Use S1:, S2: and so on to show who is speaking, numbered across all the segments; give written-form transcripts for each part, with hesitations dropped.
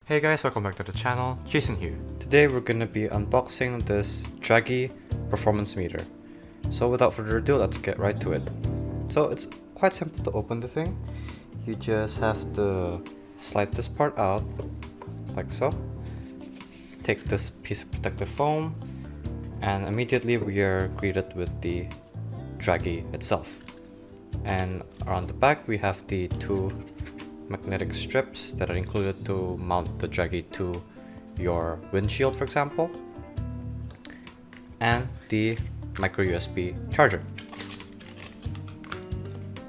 S1: Hey guys, welcome back to the channel, Jason here. Today we're gonna be unboxing this Dragy performance meter. So without further ado, let's get right to it. So it's quite simple to open the thing. You just have to slide this part out, like so. Take this piece of protective foam, and immediately we are greeted with the Dragy itself. And around the back we have the two magnetic strips that are included to mount the Dragy to your windshield, for example, and the micro USB charger.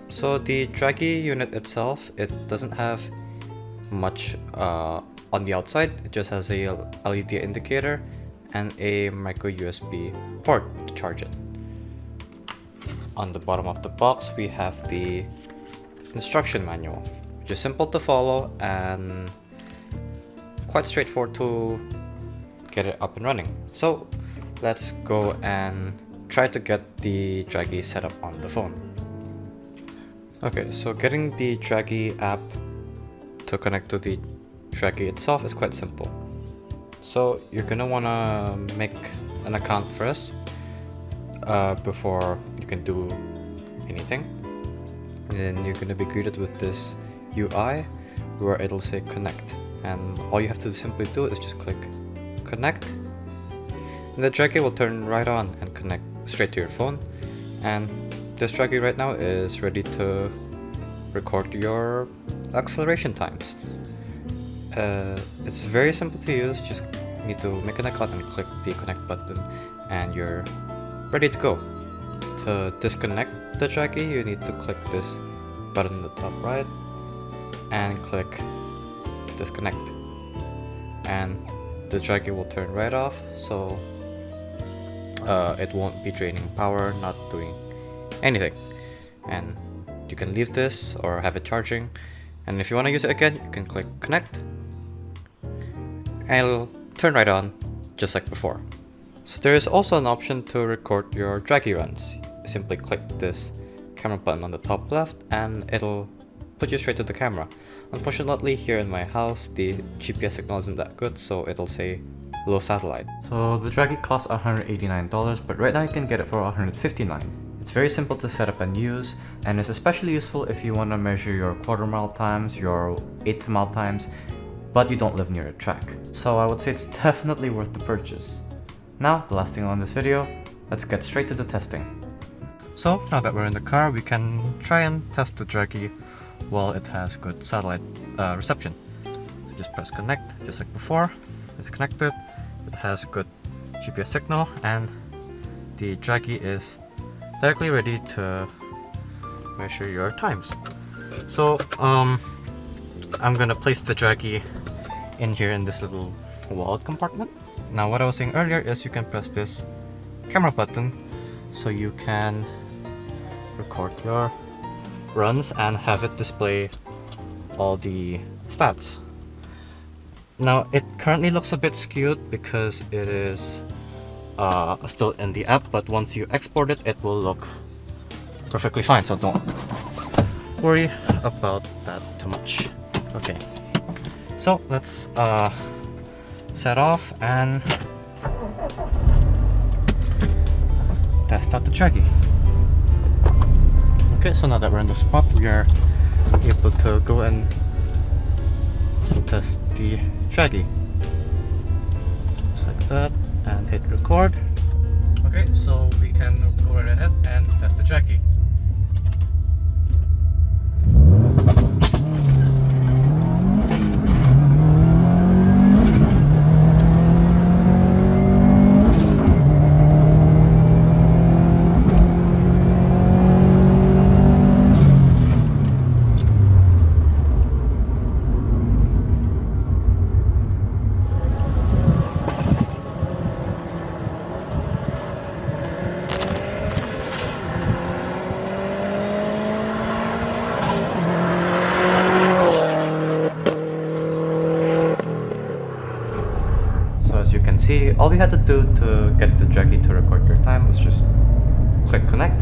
S1: So the Dragy unit itself, it doesn't have much on the outside. It just has a LED indicator and a micro USB port to charge it. On the bottom of the box we have the instruction manual, which is simple to follow and quite straightforward to get it up and running. So let's go and try to get the Dragy set up on the phone. Okay, so getting the Dragy app to connect to the Dragy itself is quite simple. So you're gonna wanna make an account first before you can do anything. And then you're gonna be greeted with this UI where it'll say connect, and all you have to simply do is just click connect, and the Dragy will turn right on and connect straight to your phone. And this Dragy right now is ready to record your acceleration times. It's very simple to use. Just need to make an account and click the connect button and you're ready to go. To disconnect the Dragy, you need to click this button in the top right and click disconnect, and the Dragy will turn right off, so it won't be draining power, not doing anything. And you can leave this or have it charging, and if you want to use it again, you can click connect and it'll turn right on just like before. So there is also an option to record your Dragy runs. Simply click this camera button on the top left and it'll put you straight to the camera. Unfortunately, here in my house the GPS signal isn't that good, so it'll say low satellite. So the Dragy costs $189, but right now you can get it for $159. It's very simple to set up and use, and it's especially useful if you want to measure your quarter mile times, your eighth mile times, but you don't live near a track. So I would say it's definitely worth the purchase. Now, the last thing on this video, let's get straight to the testing. So now that we're in the car, we can try and test the Dragy while it has good satellite reception. So just press connect, just like before. It's connected, it has good GPS signal, and the Dragy is directly ready to measure your times. So I'm gonna place the Dragy in here in this little wallet compartment. Now what I was saying earlier is you can press this camera button so you can record your runs and have it display all the stats. Now it currently looks a bit skewed because it is still in the app, but once you export it, it will look perfectly fine, so don't worry about that too much. Okay, so let's set off and test out the Dragy. Okay, so now that we're in the spot, we are able to go and test the Dragy. Just like that, and hit record. Okay, so we can go right ahead and test the Dragy. As you can see, all we had to do to get the Dragy to record your time was just click connect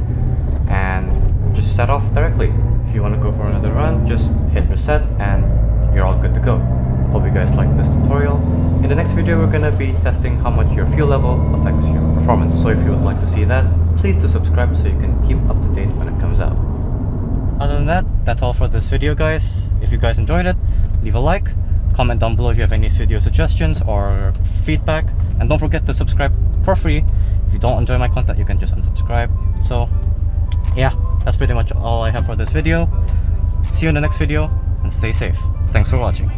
S1: and just set off directly. If you want to go for another run, just hit reset and you're all good to go. Hope you guys like this tutorial. In the next video, we're gonna be testing how much your fuel level affects your performance. So if you would like to see that, please do subscribe so you can keep up to date when it comes out. Other than that, that's all for this video, guys. If you guys enjoyed it, leave a like, comment down below if you have any video suggestions or feedback, and don't forget to subscribe for free. If you don't enjoy my content, you can just unsubscribe. So yeah, that's pretty much all I have for this video. See you in the next video, and stay safe. Thanks for watching.